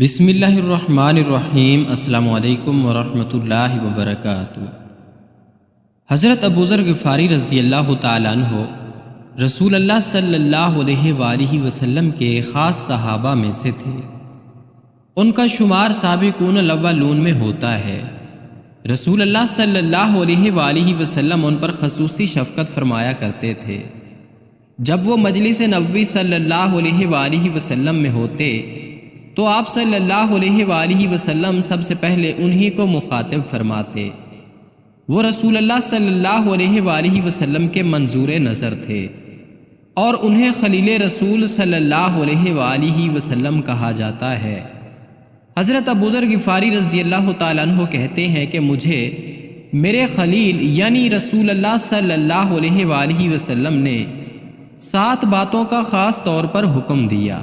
بسم اللہ الرحمن الرحیم۔ السلام علیکم ورحمۃ اللہ وبرکاتہ۔ حضرت ابوذر غفاری رضی اللہ تعالیٰ عنہ رسول اللہ صلی اللہ علیہ وآلہ وسلم کے خاص صحابہ میں سے تھے۔ ان کا شمار سابقون الاولون میں ہوتا ہے۔ رسول اللہ صلی اللہ علیہ وآلہ وسلم ان پر خصوصی شفقت فرمایا کرتے تھے۔ جب وہ مجلس نبوی صلی اللہ علیہ وآلہ وسلم میں ہوتے تو آپ صلی اللہ علیہ وآلہ وسلم سب سے پہلے انہی کو مخاطب فرماتے۔ وہ رسول اللہ صلی اللہ علیہ وآلہ وسلم کے منظور نظر تھے اور انہیں خلیل رسول صلی اللہ علیہ وآلہ وسلم کہا جاتا ہے۔ حضرت ابوذر غفاری رضی اللہ تعالیٰ عنہ کہتے ہیں کہ مجھے میرے خلیل یعنی رسول اللہ صلی اللہ علیہ وآلہ وسلم نے 7 باتوں کا خاص طور پر حکم دیا۔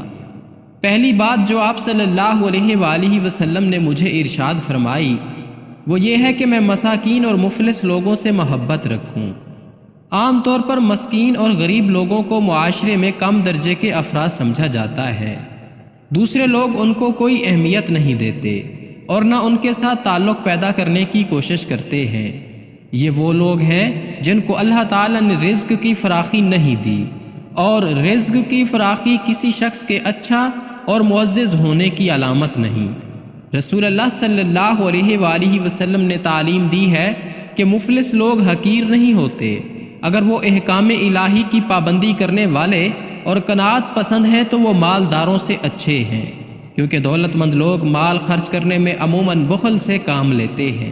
پہلی بات جو آپ صلی اللہ علیہ وآلہ وسلم نے مجھے ارشاد فرمائی وہ یہ ہے کہ میں مساکین اور مفلس لوگوں سے محبت رکھوں۔ عام طور پر مسکین اور غریب لوگوں کو معاشرے میں کم درجے کے افراد سمجھا جاتا ہے۔ دوسرے لوگ ان کو کوئی اہمیت نہیں دیتے اور نہ ان کے ساتھ تعلق پیدا کرنے کی کوشش کرتے ہیں۔ یہ وہ لوگ ہیں جن کو اللہ تعالیٰ نے رزق کی فراخی نہیں دی، اور رزق کی فراخی کسی شخص کے اچھا اور معزز ہونے کی علامت نہیں۔ رسول اللہ صلی اللہ علیہ وآلہ وسلم نے تعلیم دی ہے کہ مفلس لوگ حقیر نہیں ہوتے اگر وہ احکام الہی کی پابندی کرنے والے اور قناعت پسند ہیں تو وہ مالداروں سے اچھے ہیں، کیونکہ دولت مند لوگ مال خرچ کرنے میں عموماً بخل سے کام لیتے ہیں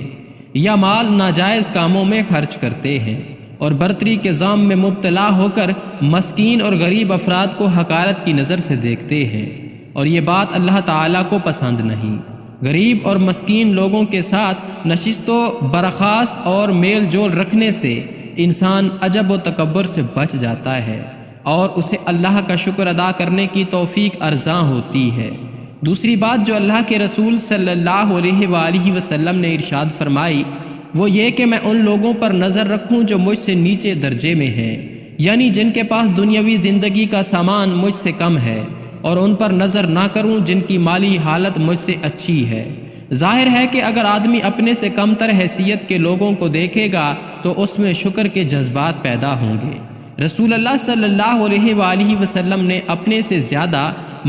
یا مال ناجائز کاموں میں خرچ کرتے ہیں اور برتری کے ظام میں مبتلا ہو کر مسکین اور غریب افراد کو حقارت کی نظر سے دیکھتے ہیں، اور یہ بات اللہ تعالیٰ کو پسند نہیں۔ غریب اور مسکین لوگوں کے ساتھ نشست و برخاست اور میل جول رکھنے سے انسان عجب و تکبر سے بچ جاتا ہے اور اسے اللہ کا شکر ادا کرنے کی توفیق ارزاں ہوتی ہے۔ دوسری بات جو اللہ کے رسول صلی اللہ علیہ وآلہ وسلم نے ارشاد فرمائی وہ یہ کہ میں ان لوگوں پر نظر رکھوں جو مجھ سے نیچے درجے میں ہیں، یعنی جن کے پاس دنیاوی زندگی کا سامان مجھ سے کم ہے، اور ان پر نظر نہ کروں جن کی مالی حالت مجھ سے اچھی ہے۔ ظاہر ہے کہ اگر آدمی اپنے سے کم تر حیثیت کے لوگوں کو دیکھے گا تو اس میں شکر کے جذبات پیدا ہوں گے۔ رسول اللہ صلی اللہ علیہ وآلہ وسلم نے اپنے سے زیادہ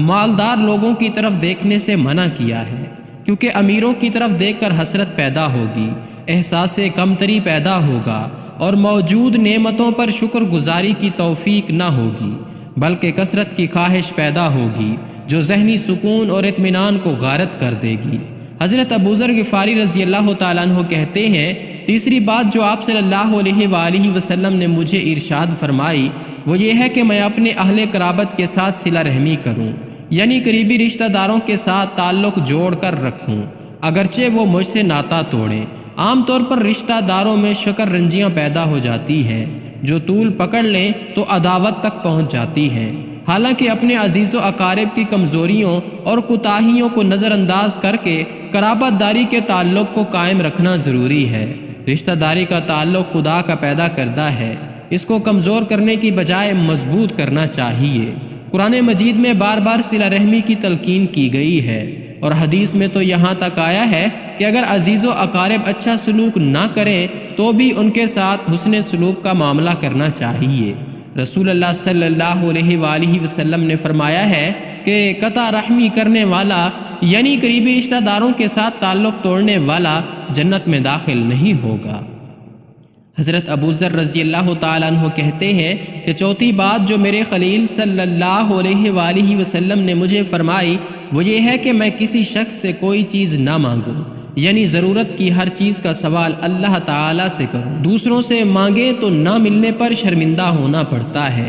مالدار لوگوں کی طرف دیکھنے سے منع کیا ہے، کیونکہ امیروں کی طرف دیکھ کر حسرت پیدا ہوگی، احساس کمتری پیدا ہوگا اور موجود نعمتوں پر شکر گزاری کی توفیق نہ ہوگی، بلکہ کثرت کی خواہش پیدا ہوگی جو ذہنی سکون اور اطمینان کو غارت کر دے گی۔ حضرت ابوذر غفاری رضی اللہ تعالیٰ عنہ کہتے ہیں تیسری بات جو آپ صلی اللہ علیہ وآلہ وسلم نے مجھے ارشاد فرمائی وہ یہ ہے کہ میں اپنے اہل قرابت کے ساتھ صلہ رحمی کروں، یعنی قریبی رشتہ داروں کے ساتھ تعلق جوڑ کر رکھوں اگرچہ وہ مجھ سے ناتا توڑیں۔ عام طور پر رشتہ داروں میں شکر رنجیاں پیدا ہو جاتی ہیں جو طول پکڑ لیں تو عداوت تک پہنچ جاتی ہیں۔ حالانکہ اپنے عزیز و اقارب کی کمزوریوں اور کوتاہیوں کو نظر انداز کر کے قرابت داری کے تعلق کو قائم رکھنا ضروری ہے۔ رشتہ داری کا تعلق خدا کا پیدا کردہ ہے، اس کو کمزور کرنے کی بجائے مضبوط کرنا چاہیے۔ قرآن مجید میں بار بار صلہ رحمی کی تلقین کی گئی ہے، اور حدیث میں تو یہاں تک آیا ہے کہ اگر عزیز و اقارب اچھا سلوک نہ کریں تو بھی ان کے ساتھ حسن سلوک کا معاملہ کرنا چاہیے۔ رسول اللہ صلی اللہ علیہ وآلہ وسلم نے فرمایا ہے کہ قطع رحمی کرنے والا یعنی قریبی رشتہ داروں کے ساتھ تعلق توڑنے والا جنت میں داخل نہیں ہوگا۔ حضرت ابوذر رضی اللہ تعالیٰ عنہ کہتے ہیں کہ چوتھی بات جو میرے خلیل صلی اللہ علیہ وآلہ وسلم نے مجھے فرمائی وہ یہ ہے کہ میں کسی شخص سے کوئی چیز نہ مانگوں، یعنی ضرورت کی ہر چیز کا سوال اللہ تعالیٰ سے کروں۔ دوسروں سے مانگے تو نہ ملنے پر شرمندہ ہونا پڑتا ہے۔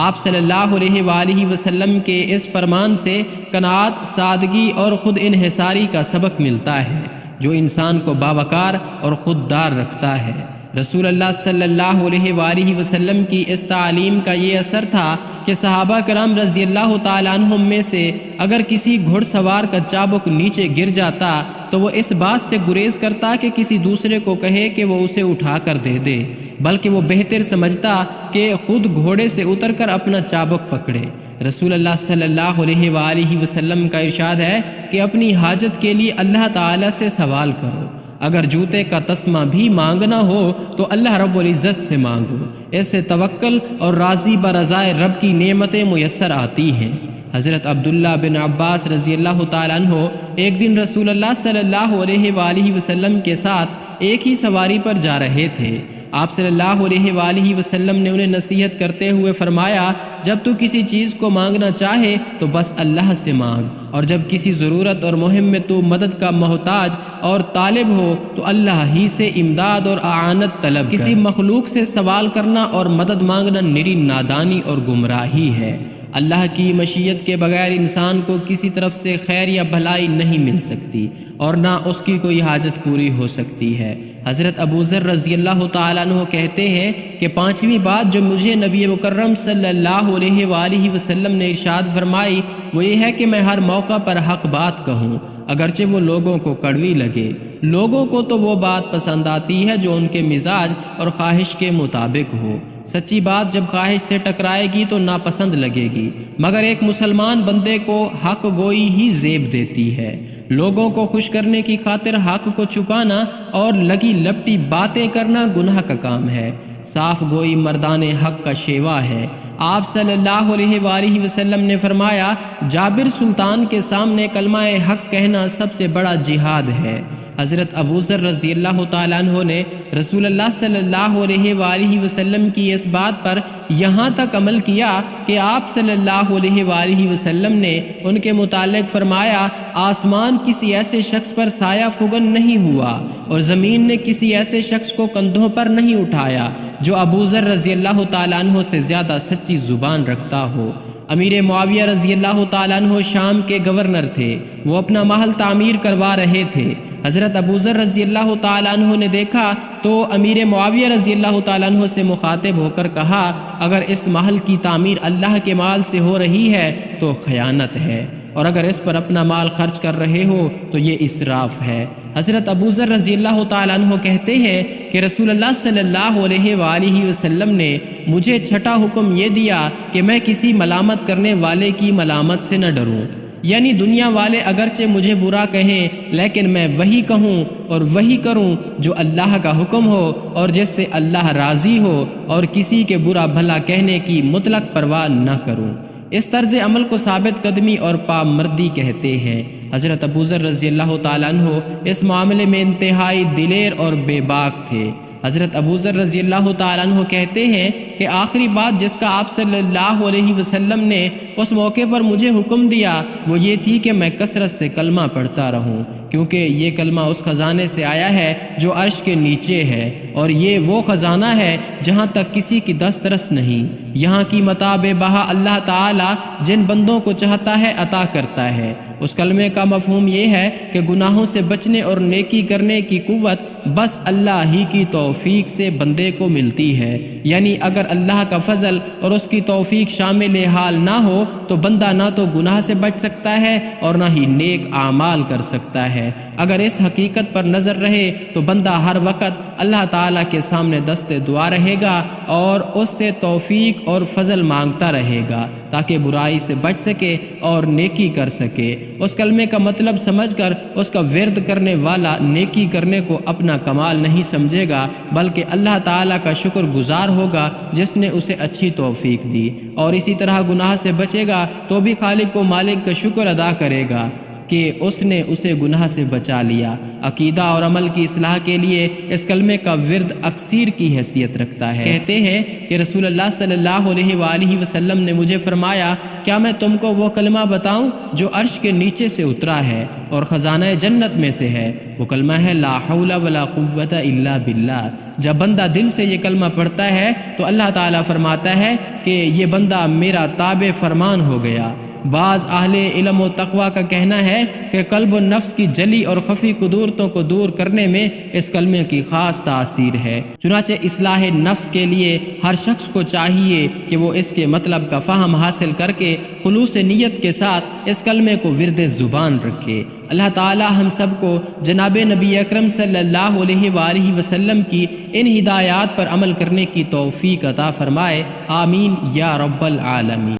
آپ صلی اللہ علیہ وآلہ وسلم کے اس فرمان سے قناعت، سادگی اور خود انحصاری کا سبق ملتا ہے جو انسان کو باوقار اور خوددار رکھتا ہے۔ رسول اللہ صلی اللہ علیہ وآلہ وسلم کی اس تعلیم کا یہ اثر تھا کہ صحابہ کرام رضی اللہ تعالیٰ عنہم میں سے اگر کسی گھڑ سوار کا چابک نیچے گر جاتا تو وہ اس بات سے گریز کرتا کہ کسی دوسرے کو کہے کہ وہ اسے اٹھا کر دے دے، بلکہ وہ بہتر سمجھتا کہ خود گھوڑے سے اتر کر اپنا چابک پکڑے۔ رسول اللہ صلی اللہ علیہ وآلہ وسلم کا ارشاد ہے کہ اپنی حاجت کے لیے اللہ تعالیٰ سے سوال کرو، اگر جوتے کا تسمہ بھی مانگنا ہو تو اللہ رب العزت سے مانگو، اس سے توکل اور راضی برضائے رب کی نعمتیں میسر آتی ہیں۔ حضرت عبداللہ بن عباس رضی اللہ تعالیٰ عنہ ایک دن رسول اللہ صلی اللہ علیہ وآلہ وسلم کے ساتھ ایک ہی سواری پر جا رہے تھے۔ آپ صلی اللہ علیہ وآلہ وسلم نے انہیں نصیحت کرتے ہوئے فرمایا، جب تو کسی چیز کو مانگنا چاہے تو بس اللہ سے مانگ، اور جب کسی ضرورت اور مہم میں تو مدد کا محتاج اور طالب ہو تو اللہ ہی سے امداد اور اعانت طلب کر۔ کسی مخلوق سے سوال کرنا اور مدد مانگنا نری نادانی اور گمراہی ہے۔ اللہ کی مشیت کے بغیر انسان کو کسی طرف سے خیر یا بھلائی نہیں مل سکتی اور نہ اس کی کوئی حاجت پوری ہو سکتی ہے۔ حضرت ابو ذر رضی اللہ تعالیٰ عنہ کہتے ہیں کہ پانچویں بات جو مجھے نبی مکرم صلی اللہ علیہ وآلہ وسلم نے ارشاد فرمائی وہ یہ ہے کہ میں ہر موقع پر حق بات کہوں، اگرچہ وہ لوگوں کو کڑوی لگے۔ لوگوں کو تو وہ بات پسند آتی ہے جو ان کے مزاج اور خواہش کے مطابق ہو۔ سچی بات جب خواہش سے ٹکرائے گی تو ناپسند لگے گی، مگر ایک مسلمان بندے کو حق گوئی ہی زیب دیتی ہے۔ لوگوں کو خوش کرنے کی خاطر حق کو چھپانا اور لگی لپٹی باتیں کرنا گناہ کا کام ہے۔ صاف گوئی مردان حق کا شیوا ہے۔ آپ صلی اللہ علیہ وآلہ وسلم نے فرمایا، جابر سلطان کے سامنے کلمہ حق کہنا سب سے بڑا جہاد ہے۔ حضرت ابو ذر رضی اللہ تعالیٰ عنہ نے رسول اللہ صلی اللہ علیہ وآلہ وسلم کی اس بات پر یہاں تک عمل کیا کہ آپ صلی اللہ علیہ وآلہ وسلم نے ان کے متعلق فرمایا، آسمان کسی ایسے شخص پر سایہ فگن نہیں ہوا اور زمین نے کسی ایسے شخص کو کندھوں پر نہیں اٹھایا جو ابو ذر رضی اللہ تعالیٰ عنہ سے زیادہ سچی زبان رکھتا ہو۔ امیر معاویہ رضی اللہ تعالیٰ عنہ شام کے گورنر تھے، وہ اپنا محل تعمیر کروا رہے تھے۔ حضرت ابو ذر رضی اللہ تعالیٰ عنہ نے دیکھا تو امیر معاویہ رضی اللہ تعالیٰ عنہ سے مخاطب ہو کر کہا، اگر اس محل کی تعمیر اللہ کے مال سے ہو رہی ہے تو خیانت ہے، اور اگر اس پر اپنا مال خرچ کر رہے ہو تو یہ اسراف ہے۔ حضرت ابو ذر رضی اللہ تعالیٰ عنہ کہتے ہیں کہ رسول اللہ صلی اللہ علیہ وآلہ وسلم نے مجھے چھٹا حکم یہ دیا کہ میں کسی ملامت کرنے والے کی ملامت سے نہ ڈروں، یعنی دنیا والے اگرچہ مجھے برا کہیں لیکن میں وہی کہوں اور وہی کروں جو اللہ کا حکم ہو اور جس سے اللہ راضی ہو، اور کسی کے برا بھلا کہنے کی مطلق پرواہ نہ کروں۔ اس طرز عمل کو ثابت قدمی اور پامردی کہتے ہیں۔ حضرت ابو ذر رضی اللہ تعالیٰ عنہ اس معاملے میں انتہائی دلیر اور بے باک تھے۔ حضرت ابو ذر رضی اللہ تعالیٰ عنہ کہتے ہیں کہ آخری بات جس کا آپ صلی اللہ علیہ وسلم نے اس موقع پر مجھے حکم دیا وہ یہ تھی کہ میں کثرت سے کلمہ پڑھتا رہوں، کیونکہ یہ کلمہ اس خزانے سے آیا ہے جو عرش کے نیچے ہے، اور یہ وہ خزانہ ہے جہاں تک کسی کی دسترس نہیں۔ یہاں کی متاع بے بہا اللہ تعالی جن بندوں کو چاہتا ہے عطا کرتا ہے۔ اس کلمے کا مفہوم یہ ہے کہ گناہوں سے بچنے اور نیکی کرنے کی قوت بس اللہ ہی کی توفیق سے بندے کو ملتی ہے، یعنی اگر اللہ کا فضل اور اس کی توفیق شامل حال نہ ہو تو بندہ نہ تو گناہ سے بچ سکتا ہے اور نہ ہی نیک اعمال کر سکتا ہے۔ اگر اس حقیقت پر نظر رہے تو بندہ ہر وقت اللہ تعالیٰ کے سامنے دست دعا رہے گا اور اس سے توفیق اور فضل مانگتا رہے گا تاکہ برائی سے بچ سکے اور نیکی کر سکے۔ اس کلمے کا مطلب سمجھ کر اس کا ورد کرنے والا نیکی کرنے کو اپنا کمال نہیں سمجھے گا بلکہ اللہ تعالیٰ کا شکر گزار ہوگا جس نے اسے اچھی توفیق دی، اور اسی طرح گناہ سے بچے گا تو بھی خالق و مالک کا شکر ادا کرے گا کہ اس نے اسے گناہ سے بچا لیا۔ عقیدہ اور عمل کی اصلاح کے لیے اس کلمے کا ورد اکثیر کی حیثیت رکھتا ہے۔ کہتے ہیں کہ رسول اللہ صلی اللہ علیہ وآلہ وسلم نے مجھے فرمایا، کیا میں تم کو وہ کلمہ بتاؤں جو عرش کے نیچے سے اترا ہے اور خزانہ جنت میں سے ہے؟ وہ کلمہ ہے لا حول ولا قوت الا باللہ۔ جب بندہ دل سے یہ کلمہ پڑھتا ہے تو اللہ تعالیٰ فرماتا ہے کہ یہ بندہ میرا تابع فرمان ہو گیا۔ بعض اہل علم و تقوی کا کہنا ہے کہ قلب و نفس کی جلی اور خفی قدورتوں کو دور کرنے میں اس کلمے کی خاص تاثیر ہے۔ چنانچہ اصلاح نفس کے لیے ہر شخص کو چاہیے کہ وہ اس کے مطلب کا فہم حاصل کر کے خلوص نیت کے ساتھ اس کلمے کو ورد زبان رکھے۔ اللہ تعالی ہم سب کو جناب نبی اکرم صلی اللہ علیہ وآلہ وسلم کی ان ہدایات پر عمل کرنے کی توفیق عطا فرمائے، آمین یا رب العالمین۔